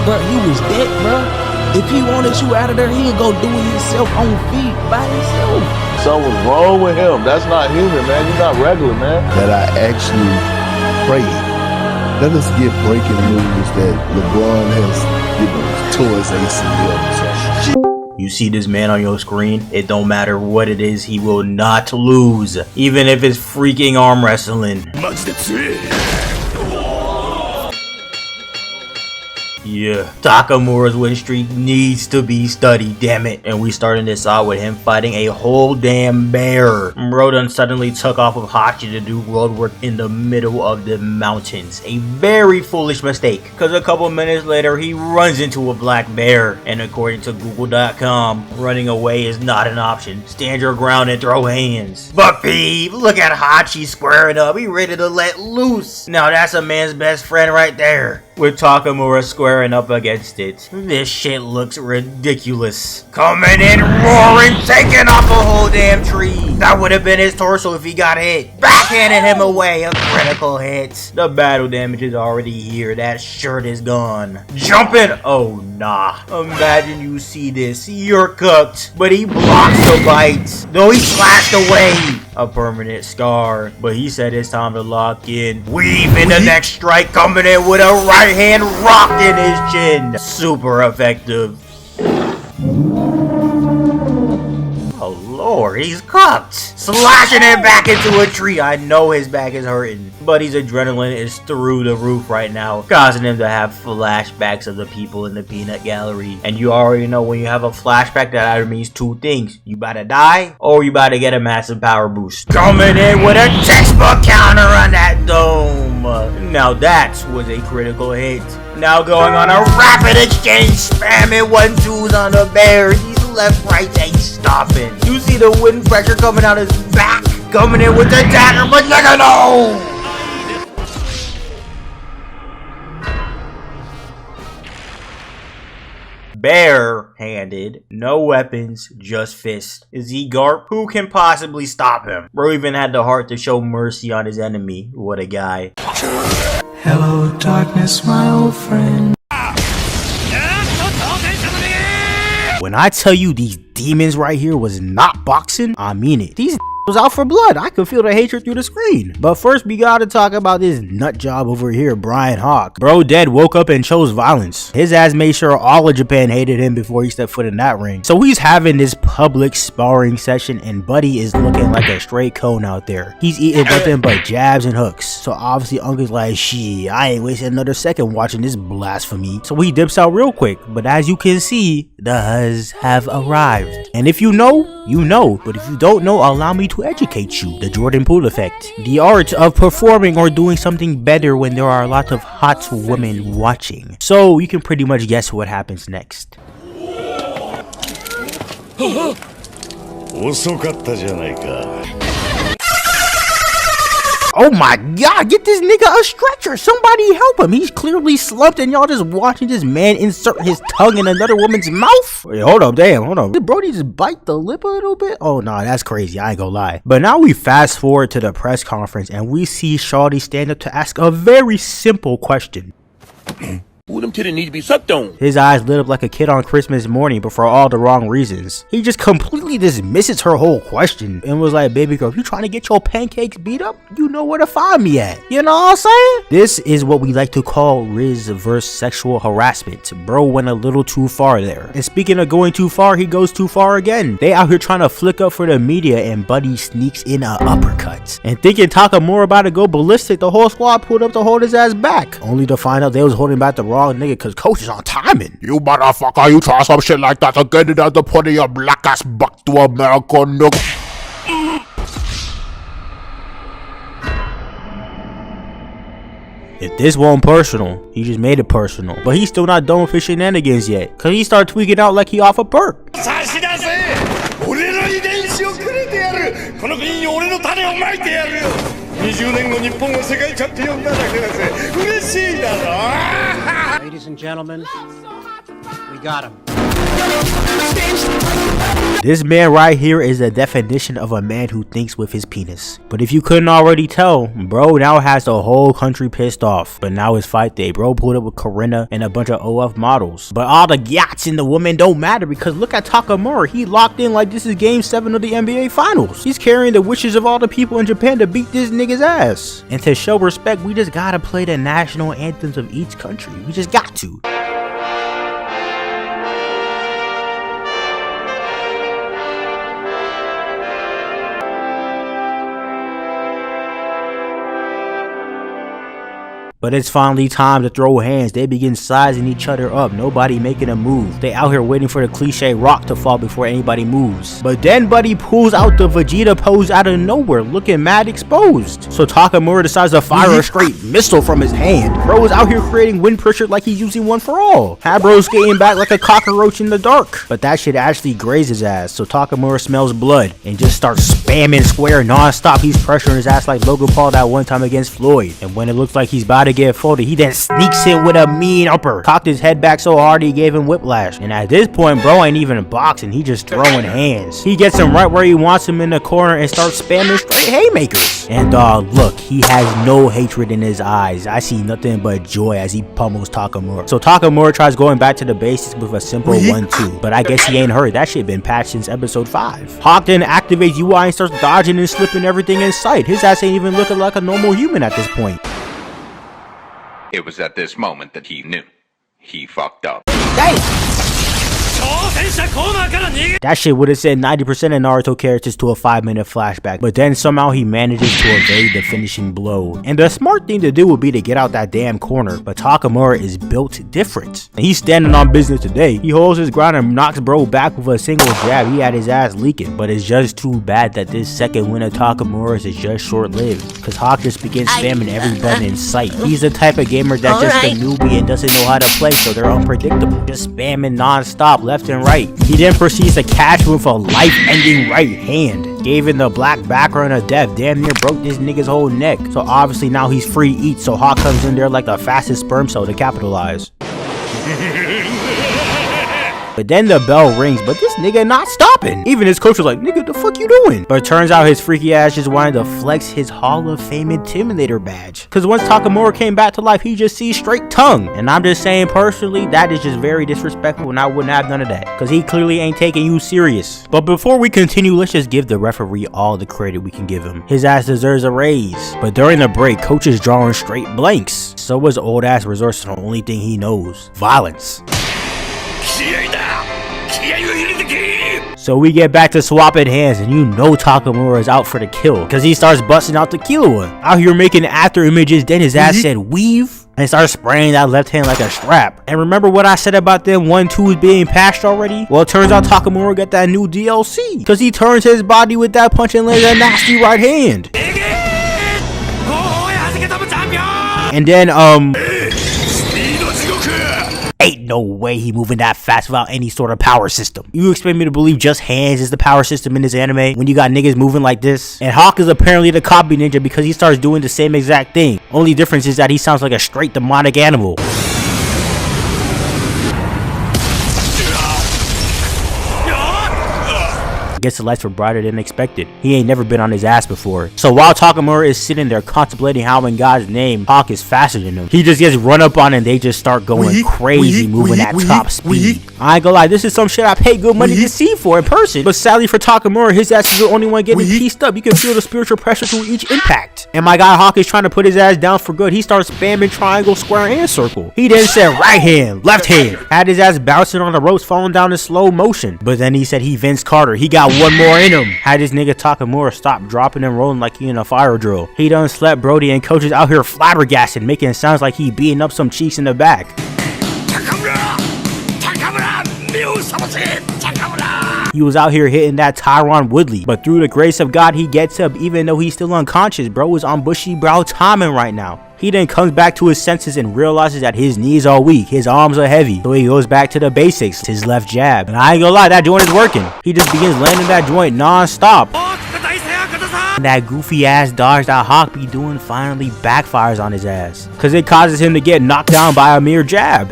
But he was dead, bro. If he wanted you out of there, he'd go do it himself on feet by himself. Something's wrong with him. That's not human, man. You're not regular, man. That I actually prayed. Let us get breaking news that LeBron has, tore his ACL. You see this man on your screen? It don't matter what it is, he will not lose. Even if it's freaking arm wrestling. Yeah, Takamura's win streak needs to be studied, damn it. And we starting this out with him fighting a whole damn bear. Bro done suddenly took off of Hachi to do road work in the middle of the mountains. A very foolish mistake, because a couple minutes later he runs into a black bear. And according to Google.com, running away is not an option. Stand your ground and throw hands. But Pete, look at Hachi squaring up. He ready to let loose. Now that's a man's best friend right there. With Takamura squaring up against it. This shit looks ridiculous. Coming in roaring, taking off a whole damn tree. That would have been his torso if he got hit. Backhanded him away, a critical hit. The battle damage is already here. That shirt is gone. Jumping. Oh nah. Imagine you see this. You're cooked. But he blocks the bites. Though he slashed away. A permanent scar. But he said it's time to lock in. Weave in the next strike, coming in with a right hand rock in his chin. Super effective. Oh lord, he's cooked. Slashing it back into a tree. I know his back is hurting, but his adrenaline is through the roof right now, causing him to have flashbacks of the people in the peanut gallery. And you already know when you have a flashback, that either means two things: you about to die or you about to get a massive power boost. Coming in with a textbook counter on that dome. Now that was a critical hit. Now going on a rapid exchange, spamming 1-2s on the bear. He's left, right, ain't stopping. You see the wind pressure coming out his back. Coming in with the dagger, but nigga, no! Bare-handed, no weapons, just fists. Is he Garp? Who can possibly stop him? Bro even had the heart to show mercy on his enemy. What a guy. Hello, darkness, my old friend. When I tell you these demons right here was not boxing, I mean it. These was out for blood. I could feel the hatred through the screen. But first we gotta talk about this nut job over here, Bryan Hawk. Bro dead woke up and chose violence. His ass made sure all of Japan hated him before he stepped foot in that ring. So he's having this public sparring session and Buddy is looking like a straight cone out there. He's eating nothing but jabs and hooks. So obviously Uncle's like, shit, I ain't wasting another second watching this blasphemy. So he dips out real quick. But as you can see, the Huz have arrived. And if you know, you know. But if you don't know, allow me to educate you. The Jordan Poole effect. The art of performing or doing something better when there are a lot of hot women watching. So you can pretty much guess what happens next. Oh my god, get this nigga a stretcher. Somebody help him. He's clearly slumped and y'all just watching this man insert his tongue in another woman's mouth. Wait, hold up, damn, hold on. Did Brody just bite the lip a little bit? Oh nah, that's crazy, I ain't gonna lie. But now we fast forward to the press conference and we see Shawty stand up to ask a very simple question. Ooh, them titties need to be sucked on. His eyes lit up like a kid on Christmas morning, but for all the wrong reasons. He just completely dismisses her whole question and was like, baby girl, if you trying to get your pancakes beat up, you know where to find me at. You know what I'm saying? This is what we like to call Riz versus sexual harassment. Bro went a little too far there. And speaking of going too far, he goes too far again. They out here trying to flick up for the media and Buddy sneaks in a uppercut. And thinking Takamura about to go ballistic, the whole squad pulled up to hold his ass back. Only to find out they was holding back the wrong nigga because coach is on timing. You motherfucker, you try some shit like that again and have to put your black ass back to America, no. If this wasn't personal, he just made it personal. But he's still not done with his shenanigans yet, cause he started tweaking out like he off a perk. Ladies and gentlemen, we got him. This man right here is the definition of a man who thinks with his penis. But if you couldn't already tell, bro now has the whole country pissed off. But now it's fight day. Bro pulled up with Corinna and a bunch of OF models. But all the yachts and the women don't matter because look at Takamura. He locked in like this is game 7 of the NBA finals. He's carrying the wishes of all the people in Japan to beat this nigga's ass. And to show respect, we just gotta play the national anthems of each country. We just got to. But it's finally time to throw hands. They begin sizing each other up, nobody making a move. They out here waiting for the cliche rock to fall before anybody moves. But then Buddy pulls out the Vegeta pose out of nowhere, looking mad exposed. So Takamura decides to fire a straight missile from his hand. Bro is out here creating wind pressure like he's using one for all. Bro skating back like a cockroach in the dark. But that shit actually grazed his ass, so Takamura smells blood and just starts spamming square non-stop. He's pressuring his ass like Logan Paul that one time against Floyd. And when it looks like he's about to get folded, he then sneaks in with a mean upper, cocked his head back so hard he gave him whiplash. And at this point, bro ain't even boxing, he just throwing hands. He gets him right where he wants him in the corner and starts spamming straight haymakers. And look, he has no hatred in his eyes. I see nothing but joy as he pummels Takamura. So Takamura tries going back to the basics with a simple 1-2, but I guess he ain't heard. That shit been patched since episode 5. Hawk then activates UI and starts dodging and slipping everything in sight. His ass ain't even looking like a normal human at this point. It was at this moment that he knew. He fucked up. That shit would have sent 90% of Naruto characters to a 5-minute flashback, but then somehow he manages to evade the finishing blow. And the smart thing to do would be to get out that damn corner, but Takamura is built different. And he's standing on business today. He holds his ground and knocks bro back with a single jab. He had his ass leaking, but it's just too bad that this second win of Takamura's is just short-lived, cause Hawk just begins spamming every button in sight. He's the type of gamer that's just a newbie and doesn't know how to play, so they're unpredictable. Just spamming non-stop left and right. He then proceeds to catch him with a life-ending right hand. Gave him the black background of death, damn near broke this nigga's whole neck. So obviously now he's free to eat, so Hawk comes in there like the fastest sperm cell to capitalize. But then the bell rings, but this nigga not stopping. Even his coach was like, nigga, the fuck you doing? But it turns out his freaky ass just wanted to flex his Hall of Fame Intimidator badge. Cause once Takamura came back to life, he just sees straight tongue. And I'm just saying personally, that is just very disrespectful and I wouldn't have none of that. Cause he clearly ain't taking you serious. But before we continue, let's just give the referee all the credit we can give him. His ass deserves a raise. But during the break, coach is drawing straight blanks. So his old ass resorts to the only thing he knows, violence. So we get back to swapping hands and you know Takamura is out for the kill because he starts busting out the Killua. Out here making after images, then his ass said weave and starts spraying that left hand like a strap. And remember what I said about them 1-2s being patched already? Well, it turns out Takamura got that new DLC because he turns his body with that punch and lands a nasty right hand. And then ain't no way he moving that fast without any sort of power system. You expect me to believe just hands is the power system in this anime when you got niggas moving like this? And Hawk is apparently the copy ninja because he starts doing the same exact thing. Only difference is that he sounds like a straight demonic animal. Guess the lights were brighter than expected. He ain't never been on his ass before. So while Takamura is sitting there contemplating how in God's name Hawk is faster than him, he just gets run up on and they just start going crazy, moving at top speed. I ain't gonna lie, this is some shit I pay good money to see for in person. But sadly for Takamura, his ass is the only one getting pieced up. You can feel the spiritual pressure through each impact. And my guy Hawk is trying to put his ass down for good. He starts spamming triangle, square, and circle. He then said right hand, left hand. Had his ass bouncing on the ropes, falling down in slow motion. But then he said he Vince Carter. He got one more in him. Had this nigga Takamura stop dropping and rolling like he in a fire drill. He done slept Brody and coaches out here flabbergasted, making it sounds like he beating up some cheeks in the back. He was out here hitting that Tyron Woodley, but through the grace of God he gets up even though he's still unconscious. Bro is on bushy brow timing right now. He then comes back to his senses and realizes that his knees are weak, his arms are heavy, so he goes back to the basics, his left jab. And I ain't gonna lie, that joint is working. He just begins landing that joint non-stop. And that goofy ass dodge that Hawk be doing finally backfires on his ass, cause it causes him to get knocked down by a mere jab.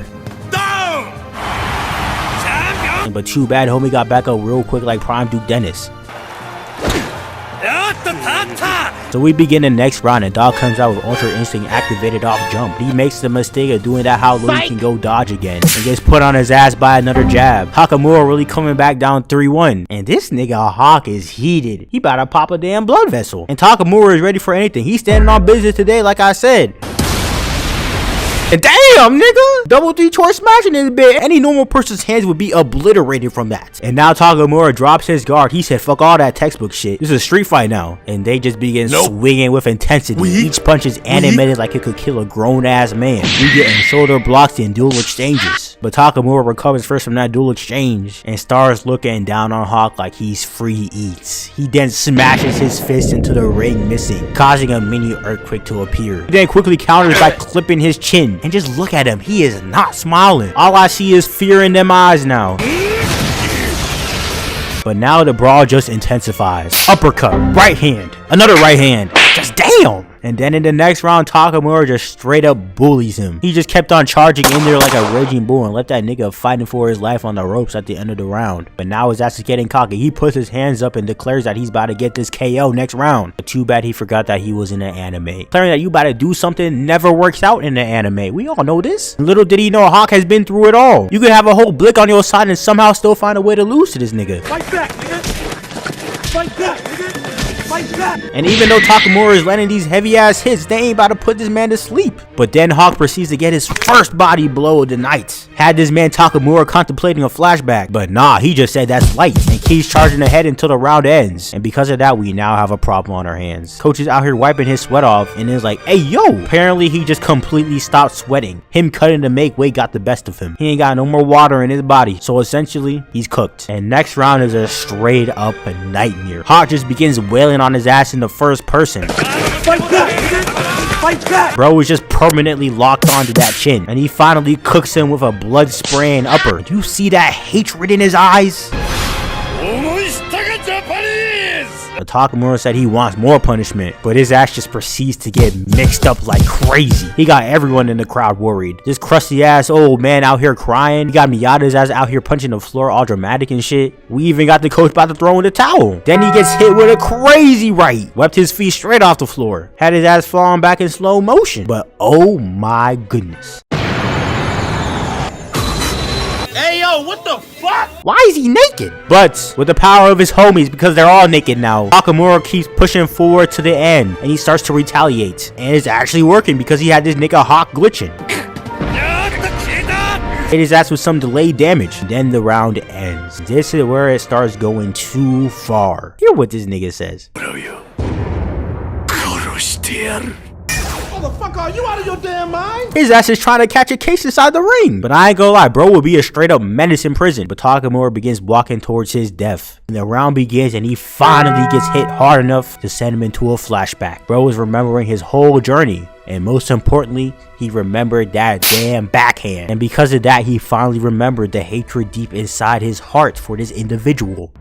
But too bad homie got back up real quick like Prime Duke Dennis. So we begin the next round and Dog comes out with Ultra Instinct activated off jump. He makes the mistake of doing that how low he can go dodge again and gets put on his ass by another jab. Takamura really coming back down 3-1. And this nigga Hawk is heated. He about to pop a damn blood vessel. And Takamura is ready for anything. He's standing on business today like I said. And damn, nigga! Double 3 choice smashing this bit. Any normal person's hands would be obliterated from that. And now Takamura drops his guard. He said, fuck all that textbook shit. This is a street fight now. And they just begin swinging with intensity. Each punch is animated like it could kill a grown-ass man. We getting shoulder blocks and dual exchanges. But Takamura recovers first from that dual exchange and starts looking down on Hawk like he's free eats. He then smashes his fist into the ring missing, causing a mini earthquake to appear. He then quickly counters by clipping his chin. And just look at him, he is not smiling. All I see is fear in them eyes now. But now the brawl just intensifies. Uppercut, right hand, another right hand. Just damn! And then in the next round, Takamura just straight up bullies him. He just kept on charging in there like a raging bull and left that nigga fighting for his life on the ropes at the end of the round. But now his ass is getting cocky. He puts his hands up and declares that he's about to get this KO next round. But too bad he forgot that he was in an anime. Declaring that you about to do something never works out in the anime. We all know this. And little did he know Hawk has been through it all. You could have a whole blick on your side and somehow still find a way to lose to this nigga. Fight back, nigga! Fight back, nigga! Fight back! And even though Takamura is landing these heavy ass hits, they ain't about to put this man to sleep. But then Hawk proceeds to get his first body blow of the night. Had this man Takamura contemplating a flashback, but nah, he just said that's light and keeps charging ahead until the round ends. And because of that, we now have a problem on our hands. Coach is out here wiping his sweat off and is like, hey yo! Apparently he just completely stopped sweating. Him cutting to make weight got the best of him. He ain't got no more water in his body, so essentially he's cooked. And next round is a straight up nightmare. Hawk just begins wailing on his ass in the first person. Fight back, nigga! Fight back! Bro is just permanently locked onto that chin, and he finally cooks him with a blood spraying upper. Do you see that hatred in his eyes? Takamura said he wants more punishment, but his ass just proceeds to get mixed up like crazy. He got everyone in the crowd worried. This crusty ass old man out here crying. He got Miyata's ass out here punching the floor all dramatic and shit. We even got the coach about to throw in the towel. Then he gets hit with a crazy right. Wept his feet straight off the floor. Had his ass falling back in slow motion. But oh my goodness. Hey yo, what the fuck? Why is he naked? But with the power of his homies, because they're all naked now, Takamura keeps pushing forward to the end and he starts to retaliate. And it's actually working because he had this nigga Hawk glitching. Hit his ass with some delayed damage. Then the round ends. This is where it starts going too far. Hear what this nigga says. Motherfucker, are you out of your damn mind? His ass is trying to catch a case inside the ring. But I ain't gonna lie, bro will be a straight up menace in prison. But Takamura begins walking towards his death. And the round begins and he finally gets hit hard enough to send him into a flashback. Bro is remembering his whole journey. And most importantly, he remembered that damn backhand. And because of that, he finally remembered the hatred deep inside his heart for this individual.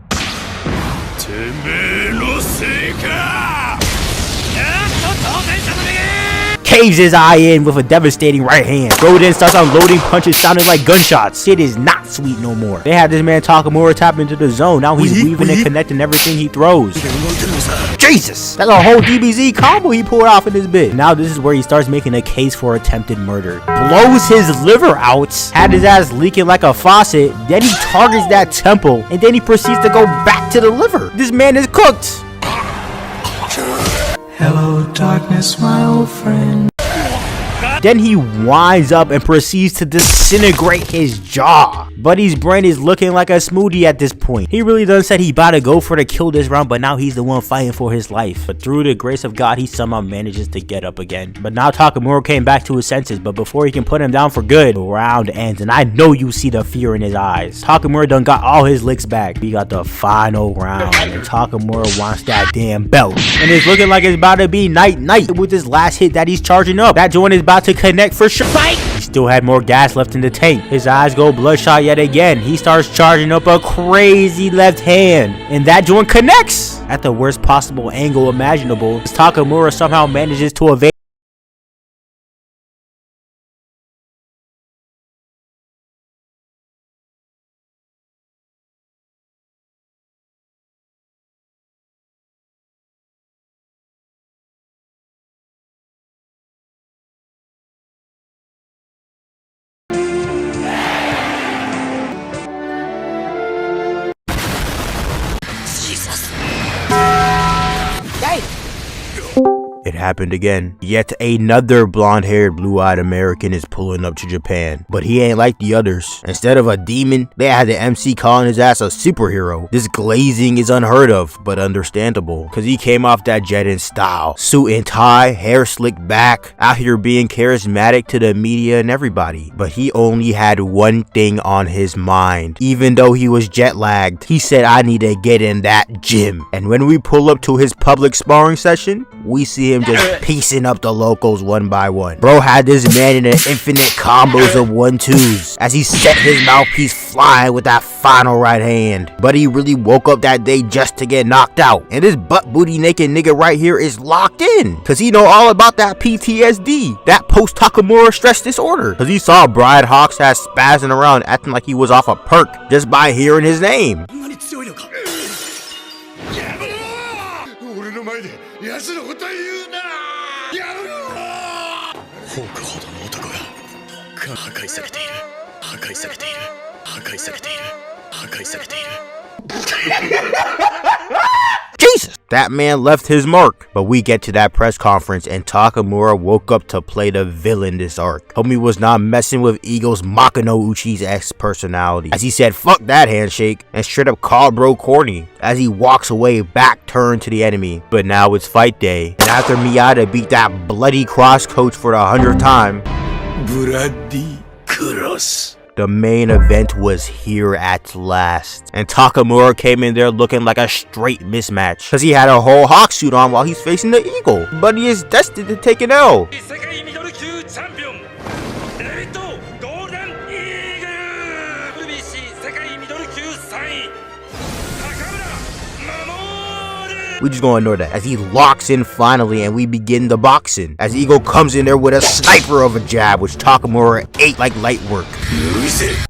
Caves his eye in with a devastating right hand. Bro then starts unloading punches sounding like gunshots. Shit is not sweet no more. They had this man Takamura tap into the zone. Now he's weaving and connecting everything he throws. Jesus! That's a whole DBZ combo he pulled off in this bit. Now this is where he starts making a case for attempted murder. Blows his liver out. Had his ass leaking like a faucet. Then he targets that temple. And then he proceeds to go back to the liver. This man is cooked. Hello, darkness, my old friend. Then he winds up and proceeds to disintegrate his jaw. Buddy's brain is looking like a smoothie at this point. He really done said he about to go for the kill this round, but now he's the one fighting for his life. But through the grace of God, he somehow manages to get up again. But now Takamura came back to his senses, but before he can put him down for good, the round ends, and I know you see the fear in his eyes. Takamura done got all his licks back. We got the final round, and Takamura wants that damn belt. And it's looking like it's about to be night with this last hit that he's charging up. That joint is about to connect for sure. Fight! He still had more gas left in the tank. His eyes go bloodshot yet again. He starts charging up a crazy left hand, and that joint connects at the worst possible angle imaginable. Takamura somehow manages to evade happened again. Yet another blonde-haired, blue-eyed American is pulling up to Japan. But he ain't like the others. Instead of a demon, they had the MC calling his ass a superhero. This glazing is unheard of, but understandable, cause he came off that jet in style. Suit and tie, hair slicked back, out here being charismatic to the media and everybody. But he only had one thing on his mind. Even though he was jet lagged, he said, I need to get in that gym. And when we pull up to his public sparring session, we see him just piecing up the locals one by one. Bro had this man in an infinite combos of 1-2s as he set his mouthpiece flying with that final right hand. But he really woke up that day just to get knocked out. And this butt booty naked nigga right here is locked in, cause he know all about that PTSD, that post Takamura stress disorder. Cause he saw Bryan Hawk's ass spazzing around acting like he was off a perk just by hearing his name. Jesus! That man left his mark. But we get to that press conference and Takamura woke up to play the villain this arc. Homie was not messing with Eagle's Makino Uchi's ex-personality, as he said fuck that handshake and straight up called bro corny as he walks away, back turned to the enemy. But now it's fight day, and after Miyata beat that bloody cross coach for the 100th time, Bloody cross. the main event was here at last. And Takamura came in there looking like a straight mismatch, cause he had a whole hawk suit on while he's facing the Eagle. But he is destined to take an L. We just gonna ignore that as he locks in finally, and we begin the boxing as Eagle comes in there with a sniper of a jab, which Takamura ate like light work,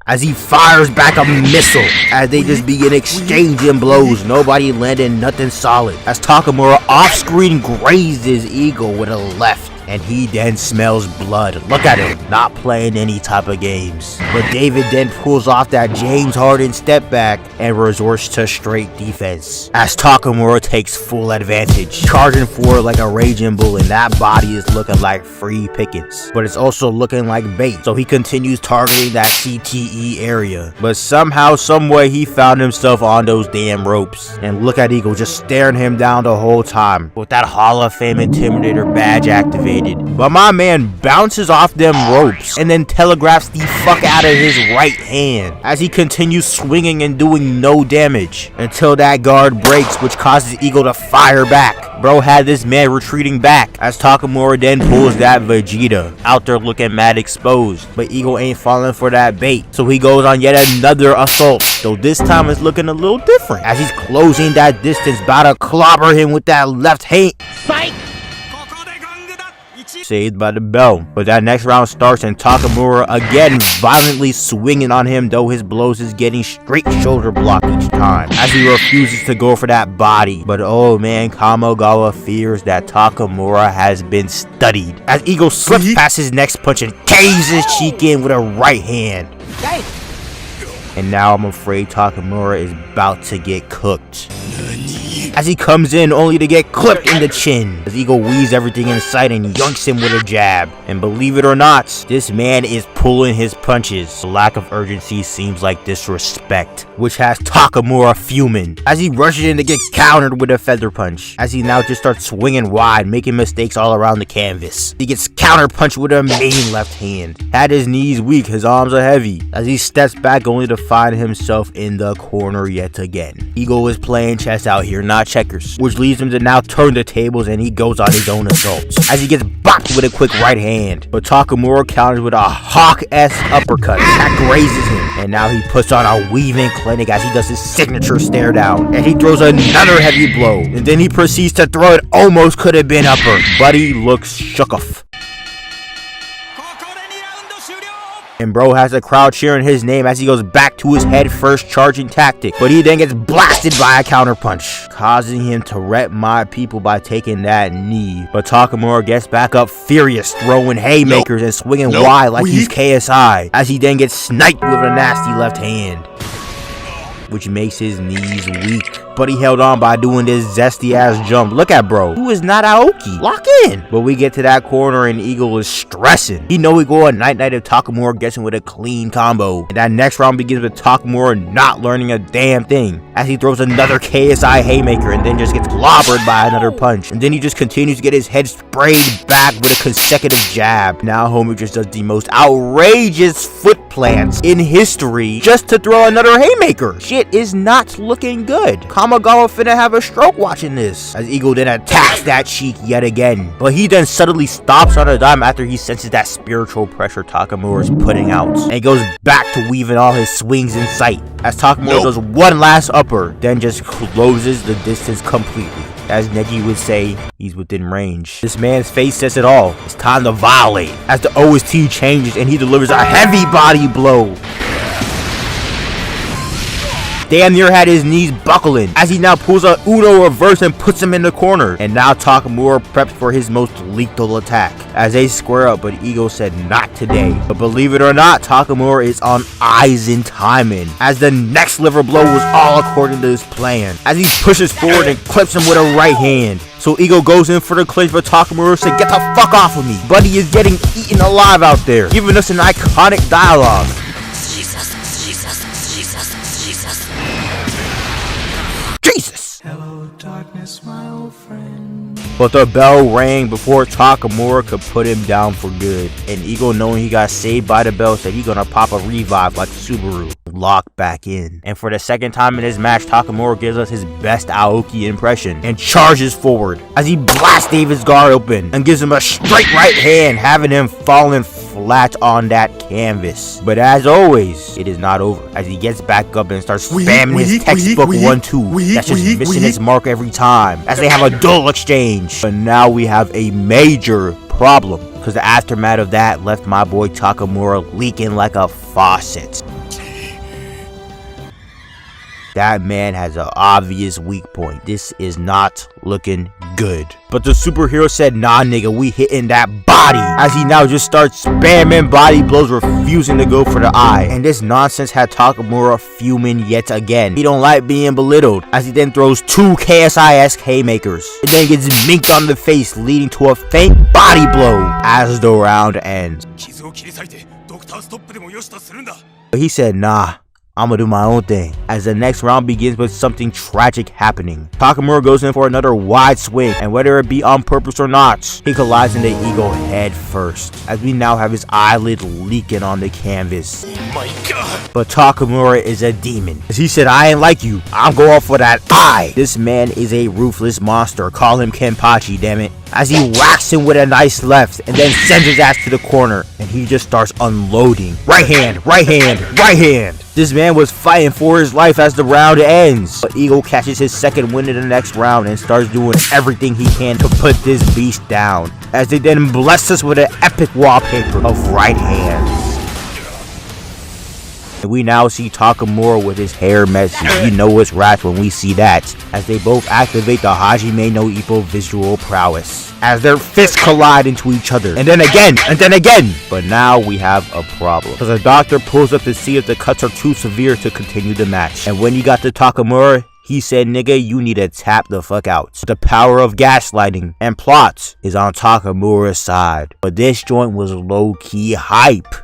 as he fires back a missile as they just begin exchanging blows, nobody landing nothing solid, as Takamura off screen grazes Eagle with a left. And he then smells blood. Look at him, not playing any type of games. But David then pulls off that James Harden step back and resorts to straight defense, as Takamura takes full advantage, charging forward like a raging bull, and that body is looking like free pickings. But it's also looking like bait, so he continues targeting that CTE area. But somehow, someway, he found himself on those damn ropes. And look at Eagle just staring him down the whole time, with that Hall of Fame Intimidator badge activated. But my man bounces off them ropes and then telegraphs the fuck out of his right hand as he continues swinging and doing no damage until that guard breaks, which causes Eagle to fire back. Bro had this man retreating back as Takamura then pulls that Vegeta out there looking mad exposed. But Eagle ain't falling for that bait, so he goes on yet another assault, though this time it's looking a little different as he's closing that distance, about to clobber him with that left hand. Fight! Saved by the bell. But that next round starts and Takamura again violently swinging on him, though his blows is getting straight shoulder block each time as he refuses to go for that body. But oh man, Kamogawa fears that Takamura has been studied as Eagle slips past his next punch and caves his cheek in with a right hand. And now I'm afraid Takamura is about to get cooked as he comes in only to get clipped in the chin as Eagle weaves everything in sight and yanks him with a jab. And believe it or not, this man is pulling his punches. The lack of urgency seems like disrespect, which has Takamura fuming as he rushes in to get countered with a feather punch, as he now just starts swinging wide, making mistakes all around the canvas. He gets counter punched with a main left hand. Had his knees weak, his arms are heavy, as he steps back only to find himself in the corner yet again. Eagle is playing chess out here, not checkers, which leads him to now turn the tables, and he goes on his own assaults as he gets bopped with a quick right hand. But Takamura counters with a Hawk-esque uppercut that grazes him, and now he puts on a weaving clinic as he does his signature stare down, and he throws another heavy blow, and then he proceeds to throw it almost could have been upper, but he looks shook off. And bro has the crowd cheering his name as he goes back to his head first charging tactic, but he then gets blasted by a counter punch, causing him to rep my people by taking that knee. But Takamura gets back up furious, throwing haymakers and swinging wide like he's KSI, as he then gets sniped with a nasty left hand, which makes his knees weak. but he held on by doing this zesty ass jump. Look at bro, who is not Aoki. Lock in. But we get to that corner and Eagle is stressing. He know we go a night if Takamura gets him with a clean combo. And that next round begins with Takamura not learning a damn thing, as he throws another KSI haymaker and then just gets clobbered by another punch. And then he just continues to get his head sprayed back with a consecutive jab. Now homie just does the most outrageous foot plants in history just to throw another haymaker. Shit is not looking good. Kamigawa finna have a stroke watching this, as Eagle then attacks that cheek yet again. But he then suddenly stops on a dime after he senses that spiritual pressure Takamura is putting out, and goes back to weaving all his swings in sight, as Takamura does one last upper, then just closes the distance completely. As Neji would say, he's within range. This man's face says it all. It's time to violate, as the OST changes and he delivers a heavy body blow. Damn near had his knees buckling, as he now pulls a Uno reverse and puts him in the corner. And now Takamura preps for his most lethal attack, as they square up, but Ego said not today. But believe it or not, Takamura is on Aizen timing, as the next liver blow was all according to his plan, as he pushes forward and clips him with a right hand. So Ego goes in for the clinch, but Takamura said, "Get the fuck off of me. Buddy is getting eaten alive out there," giving us an iconic dialogue. Jesus! Hello, darkness, my old friend. But the bell rang before Takamura could put him down for good. And Eagle, knowing he got saved by the bell, said he gonna pop a revive like Subaru. Lock back in. And for the second time in his match, Takamura gives us his best Aoki impression and charges forward as he blasts David's guard open and gives him a straight right hand, having him falling flat on that canvas. But as always, it is not over, as he gets back up and starts spamming his textbook 1-2. That's just missing its mark every time, as they have a duel exchange. But now we have a major problem, because the aftermath of that left my boy Takamura leaking like a faucet. That man has an obvious weak point. This is not looking good. But the superhero said, "Nah nigga, we hitting that body," as he now just starts spamming body blows, refusing to go for the eye. And this nonsense had Takamura fuming yet again. He don't like being belittled, as he then throws two KSI-esque haymakers, and then gets minked on the face, leading to a faint body blow as the round ends. But he said, "Nah, I'ma do my own thing," as the next round begins with something tragic happening. Takamura goes in for another wide swing, and whether it be on purpose or not, he collides into Ego head first, as we now have his eyelid leaking on the canvas. My God. But Takamura is a demon, as he said, "I ain't like you, I'm going for that eye." This man is a ruthless monster. Call him Kenpachi, damn it. As he whacks him with a nice left and then sends his ass to the corner, and he just starts unloading. Right hand, right hand, right hand. This man was fighting for his life as the round ends. But Eagle catches his second win in the next round and starts doing everything he can to put this beast down, as they then bless us with an epic wallpaper of right hands. And we now see Takamura with his hair messy. You know it's rats when we see that, as they both activate the hajimenoippo visual prowess, as their fists collide into each other, and then again, and then again. But now we have a problem, because the doctor pulls up to see if the cuts are too severe to continue the match. And when he got to Takamura, he said, "Nigga, you need to tap the fuck out." The power of gaslighting and plots is on Takamura's side. But this joint was low-key hype.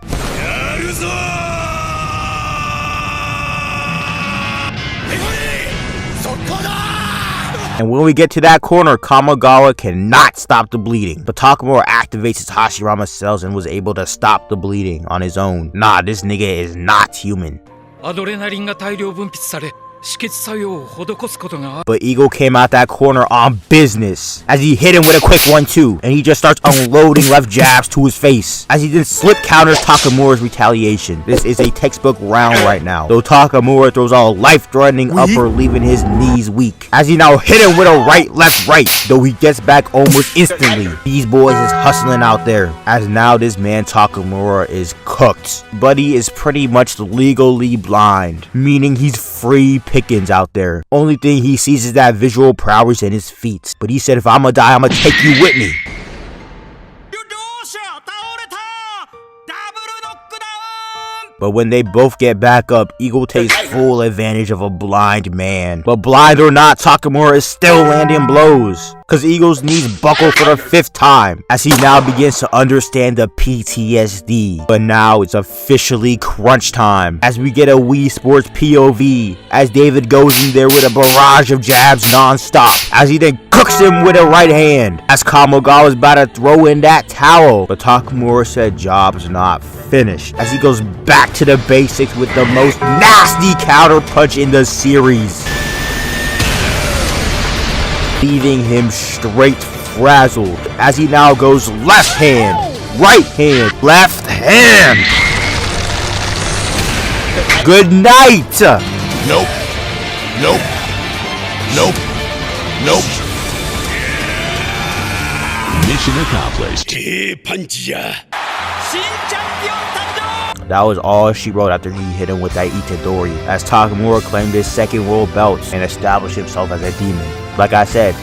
And when we get to that corner, Kamigawa cannot stop the bleeding. But Takamura activates his Hashirama cells and was able to stop the bleeding on his own. Nah, this nigga is not human. アドレナリンが大量分泌され、止血作用を施すことが。 But Eagle came out that corner on business, as he hit him with a quick 1-2, and he just starts unloading left jabs to his face, as he then slip counters Takamura's retaliation. This is a textbook round right now, though Takamura throws a life-threatening upper, leaving his knees weak, as he now hit him with a right, left, right, though he gets back almost instantly. These boys is hustling out there, as now this man Takamura is cooked. Buddy is pretty much legally blind, meaning he's free pickings out there. Only thing he sees is that visual prowess in his feet. But he said, "If I'ma die, I'ma take you with me." But when they both get back up, Eagle takes full advantage of a blind man. But blind or not, Takamura is still landing blows, cause Eagle's knees buckle for the 5th time, as he now begins to understand the PTSD. But now it's officially crunch time, as we get a Wii Sports POV, as David goes in there with a barrage of jabs non-stop, as he then cooks him with a right hand, as Kamigawa is about to throw in that towel. But Takamura said job's not finished, as he goes back to the basics with the most nasty counter punch in the series, leaving him straight frazzled, as he now goes left hand, right hand, left hand. Good night. Nope. Nope. Nope. Nope. Mission accomplished. That was all she wrote after he hit him with that Itadori, as Takamura claimed his 2nd world belt and established himself as a demon. Like I said,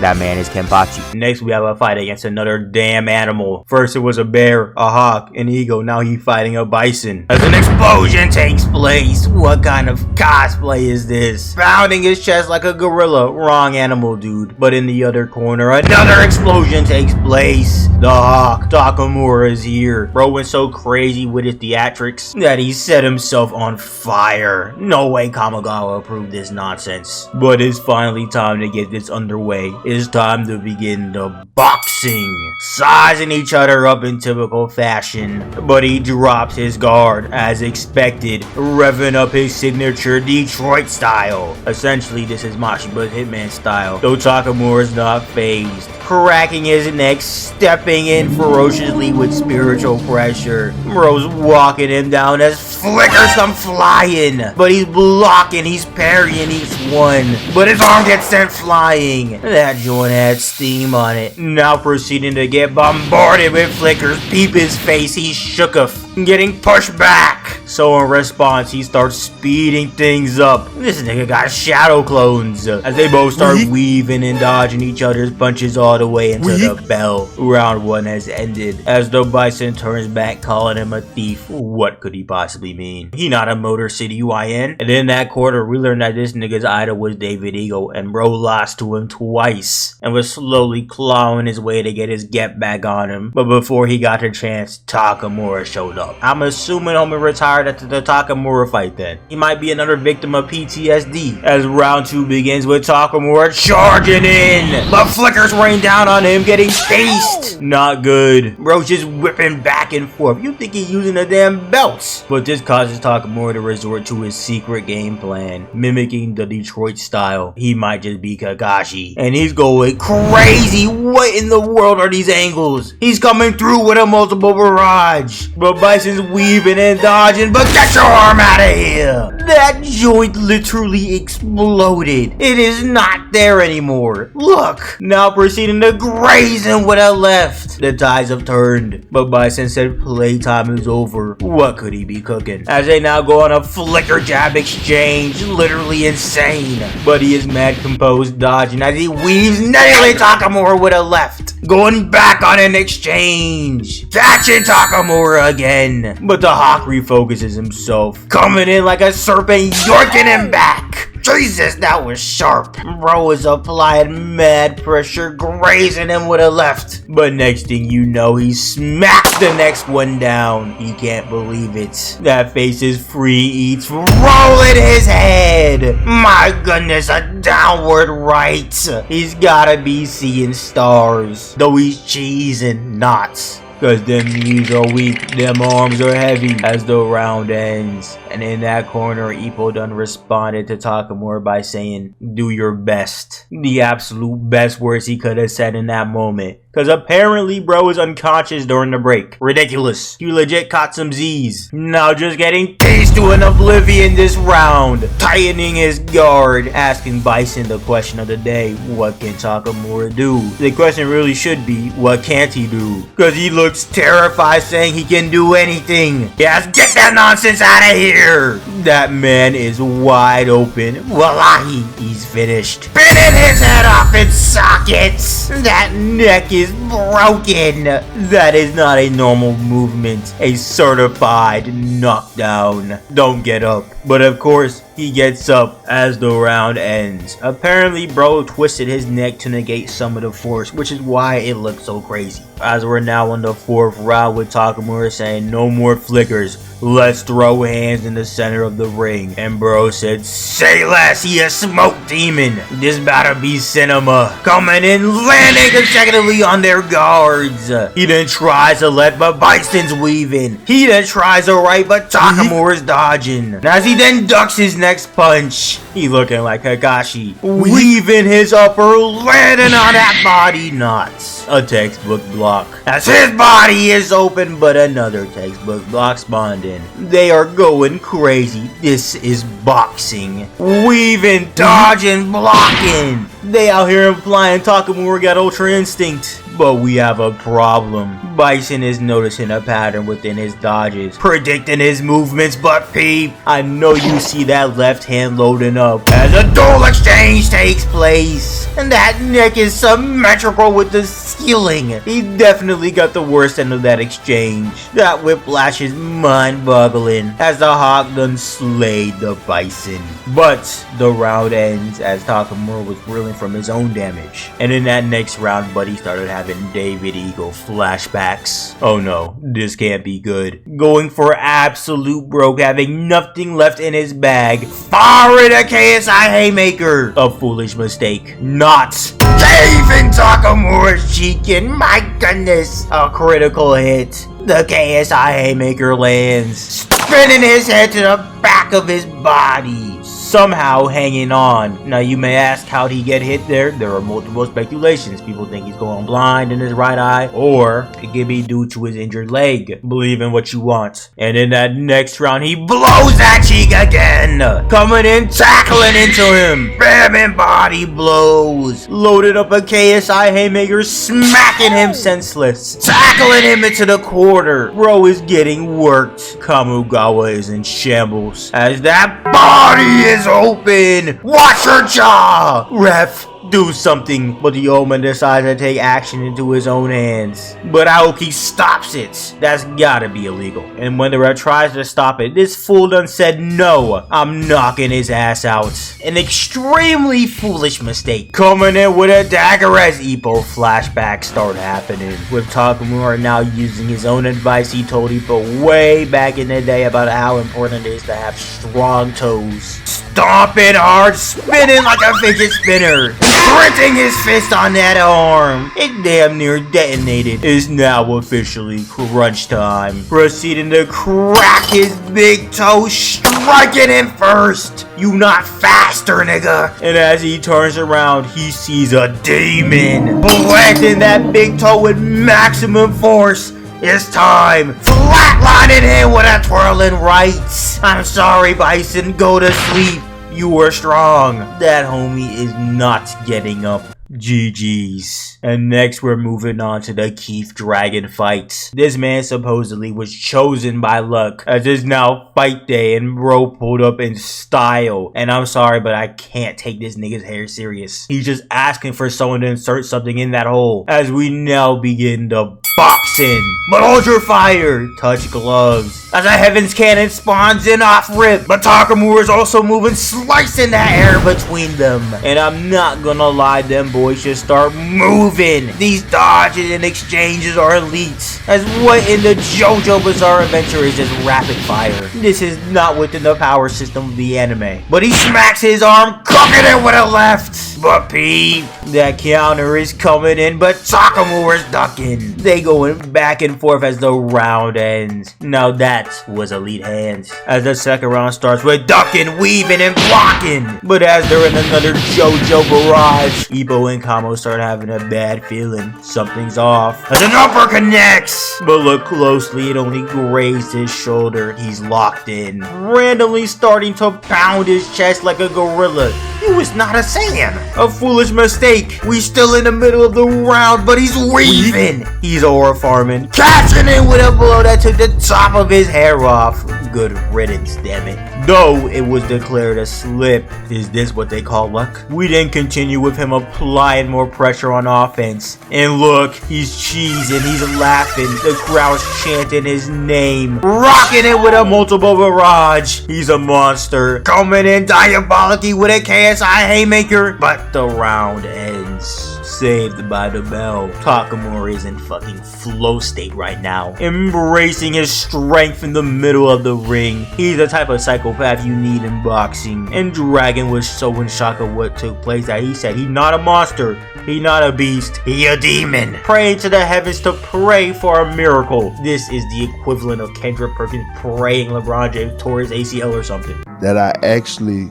that man is Kenpachi. Next, we have a fight against another damn animal. First, it was a bear, a hawk, an eagle. Now he's fighting a bison. As an explosion takes place. What kind of cosplay is this? Pounding his chest like a gorilla. Wrong animal, dude. But in the other corner, another explosion takes place. The hawk, Takamura, is here. Bro went so crazy with his theatrics that he set himself on fire. No way Kamigawa approved this nonsense. But it's finally time to get this underway. It's time to begin the boxing, sizing each other up in typical fashion, but he drops his guard as expected, revving up his signature Detroit style. Essentially, this is Mashiba's Hitman style, though Takamura's not phased, cracking his neck, stepping in ferociously with spiritual pressure. Bro's walking him down as flickers come flying, but he's blocking, he's parrying each one, but his arm gets sent flying. That joint had steam on it. Now proceeding to get bombarded with flickers. Peep his face, he's shooketh, getting pushed back. So in response, he starts speeding things up. This nigga got shadow clones, as they both start weaving and dodging each other's punches all the way into the bell. Round 1 has ended, as the Bison turns back, calling him a thief. What could he possibly mean? He not a Motor City YN. And in that quarter, we learned that this nigga's idol was David Eagle, and bro lost to him twice, and was slowly clawing his way to get his get back on him. But before he got the chance, Takamura showed up. I'm assuming homie retired after the Takamura fight then. He might be another victim of PTSD, as round 2 begins with Takamura charging in, but flickers rain down on him, getting faced. Not good. Bro's just whipping back and forth. You think he's using a damn belt. But this causes Takamura to resort to his secret game plan, mimicking the Detroit style. He might just be Kakashi, and he's going crazy. What in the world are these angles? He's coming through with a multiple barrage, but Bison's weaving and dodging, but get your arm out of here. That joint literally exploded. It is not there anymore. Look, now proceeding to graze him with a left. The tides have turned, but Bison said playtime is over. What could he be cooking? As they now go on a flicker jab exchange, literally insane. But he is mad composed, dodging as he weaves, nailing Takamura with a left, going back on an exchange, catching Takamura again. But the hawk refocuses himself, coming in like a serpent, yorking him back. Jesus, that was sharp. Bro is applying mad pressure, grazing him with a left. But next thing you know, he smacks the next one down. He can't believe it. That face is free eats, rolling his head. My goodness, a downward right. He's gotta be seeing stars, though he's cheesing knots. Cause them knees are weak, them arms are heavy, as the round ends. And in that corner, Ippo done responded to Takamura by saying, do your best. The absolute best words he could have said in that moment. Cause apparently bro is unconscious during the break. Ridiculous. You legit caught some Z's. Now just getting teased to an oblivion this round, tightening his guard, asking Bison the question of the day: what can Takamura do? The question really should be, what can't he do? Because he looks terrified, saying he can do anything. Yes, get that nonsense out of here! That man is wide open. Wallahi, he's finished. Spinning his head off its sockets. That neck is broken. That is not a normal movement. A certified knockdown. Don't get up. But of course, he gets up as the round ends. Apparently, bro twisted his neck to negate some of the force, which is why it looks so crazy. As we're now on the 4th round with Takamura saying no more flickers. Let's throw hands in the center of the ring. And bro said, say less, he a smoke demon. This better be cinema. Coming in, landing consecutively on their guards. He then tries to let, but Bison's weaving. He then tries to right, but Takamura's dodging. And as he then ducks his next punch, he looking like Kakashi. Weaving his upper, landing on that body knots. A textbook block. As his body is open, but another textbook block spawned in. They are going crazy. This is boxing. Weaving, dodging, blocking. They out here implying Takamura got Ultra Instinct. But we have a problem. Bison is noticing a pattern within his dodges, predicting his movements, but peep, I know you see that left hand loading up as a dual exchange takes place. And that neck is symmetrical with the ceiling. He definitely got the worst end of that exchange. That whiplash is mind-boggling as the Hawk done slayed the Bison. But the round ends as Takamura was reeling from his own damage. And in that next round, Buddy started having David Eagle flashbacks. Oh no, this can't be good. Going for absolute broke, having nothing left in his bag. Firing a KSI Haymaker. A foolish mistake. Not caving Takamura's cheek in. My goodness. A critical hit. The KSI Haymaker lands, spinning his head to the back of his body, somehow hanging on. Now you may ask, how'd he get hit there? There are multiple speculations. People think he's going blind in his right eye, or it could be due to his injured leg. Believe in what you want. And in that next round, he blows that cheek again, coming in, tackling into him, bamming body blows, loaded up a KSI Haymaker, smacking him senseless, tackling him into the corner. Bro is getting worked. Kamugawa is in shambles as that body is open. Watch your jaw, ref. Do something, but the Omen decides to take action into his own hands. But Aoki stops it. That's gotta be illegal. And when the ref tries to stop it, this fool done said no. I'm knocking his ass out. An extremely foolish mistake. Coming in with a dagger as Ippo flashbacks start happening. With Takamura now using his own advice he told Ippo way back in the day about how important it is to have strong toes. Stomping hard, spinning like a fidget spinner. Printing his fist on that arm. It damn near detonated. It's now officially crunch time. Proceeding to crack his big toe, striking him first. You not faster, nigga. And as he turns around, he sees a demon planting that big toe with maximum force. It's time. Flatlining him with a twirling right. I'm sorry, Bison. Go to sleep. You were strong. That homie is not getting up. GG's. And next we're moving on to the Keith Dragon fight. This man supposedly was chosen by luck, as it's now fight day and bro pulled up in style. And I'm sorry, but I can't take this nigga's hair serious. He's just asking for someone to insert something in that hole. As we now begin the boxing. But Ultra Fire, touch gloves. As a Heaven's Cannon spawns in off rip. But Takamura is also moving, slicing that air between them. And I'm not gonna lie, them boys should start moving. These dodges and exchanges are elite. As what in the JoJo Bizarre Adventure is just rapid fire. This is not within the power system of the anime. But he smacks his arm, cooking it with a left. But peep, that counter is coming in, but Takamura's ducking. They going back and forth as the round ends. Now that was elite hands. As the second round starts with ducking, weaving, and blocking. But as they're in another JoJo barrage, Ippo when Kamo started having a bad feeling. Something's off. As an upper connects! But look closely, it only grazed his shoulder. He's locked in. Randomly starting to pound his chest like a gorilla. He was not a Saiyan. A foolish mistake. We still in the middle of the round, but he's weaving. He's aura farming. Catching in with a blow that took the top of his hair off. Good riddance, damn it. Though it was declared a slip. Is this what they call luck? We then continue with him applying more pressure on offense. And look, he's cheesing, he's laughing. The crowd's chanting his name. Rocking it with a multiple barrage. He's a monster. Coming in diabolically with a KSI haymaker. But the round ends. Saved by the bell. Takamura is in fucking flow state right now. Embracing his strength in the middle of the ring. He's the type of psychopath you need in boxing. And Dragon was so in shock of what took place that he said he's not a monster. He's not a beast. He a demon. Praying to the heavens to pray for a miracle. This is the equivalent of Kendrick Perkins praying LeBron James tore his ACL or something. That I actually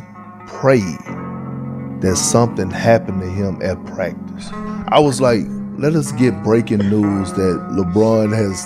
prayed that something happened to him at practice. I was like, let us get breaking news that LeBron has,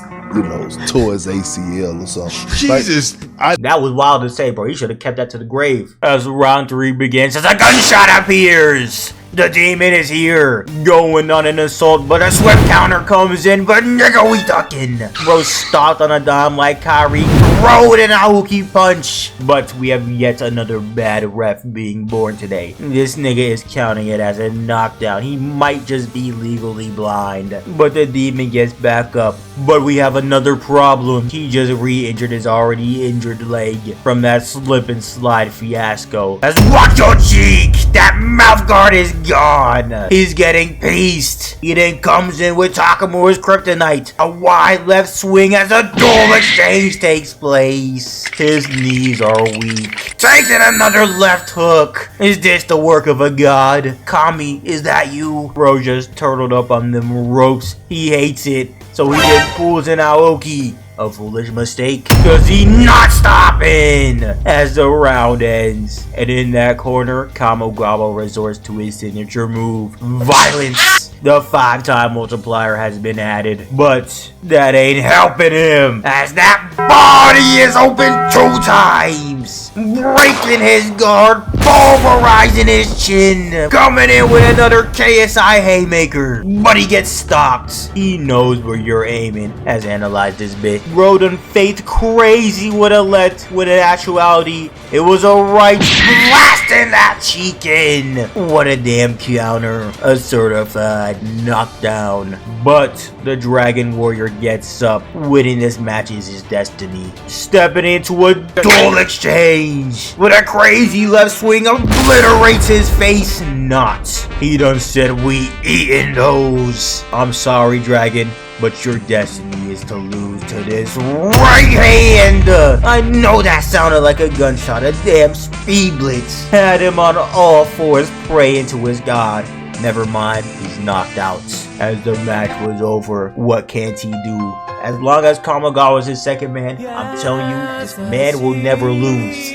tore his ACL or something. Jesus. That was wild to say, bro. He should have kept that to the grave. As round 3 begins, as a gunshot appears. The demon is here, going on an assault, but a swift counter comes in, but nigga, we ducking. Bro stopped on a dime like Kyrie, throwed an Aoki punch. But we have yet another bad ref being born today. This nigga is counting it as a knockdown. He might just be legally blind. But the demon gets back up. But we have another problem. He just re-injured his already injured leg from that slip and slide fiasco. As watch your cheek! That mouth guard is gone. He's getting pieced. He then comes in with Takamura's kryptonite. A wide left swing as a dual exchange takes place. His knees are weak. Taking another left hook. Is this the work of a god? Kami, is that you? Bro just turtled up on them ropes. He hates it. So he just pulls an Aoki. A foolish mistake, cause he not stopping as the round ends. And in that corner, Kamogabo resorts to his signature move, violence. The 5-time multiplier has been added, but that ain't helping him, as that body is open 2 times, breaking his guard, pulverizing his chin, coming in with another KSI haymaker, but he gets stopped. He knows where you're aiming, has analyzed this bit. Bro done faith crazy with a let, when in actuality, it was a right blasting that cheek in. What a damn counter, a certified knockdown. But the Dragon Warrior gets up. Winning this match is his destiny. Stepping into a dual exchange with a crazy left swing, obliterates his face. Not. He done said we eatin' those. I'm sorry, Dragon, but your destiny is to lose to this right hand. I know that sounded like a gunshot. A damn speed blitz had him on all fours praying to his god. Never mind, he's knocked out. As the match was over, what can't he do? As long as Kamigawa is his second man, I'm telling you, this man will never lose.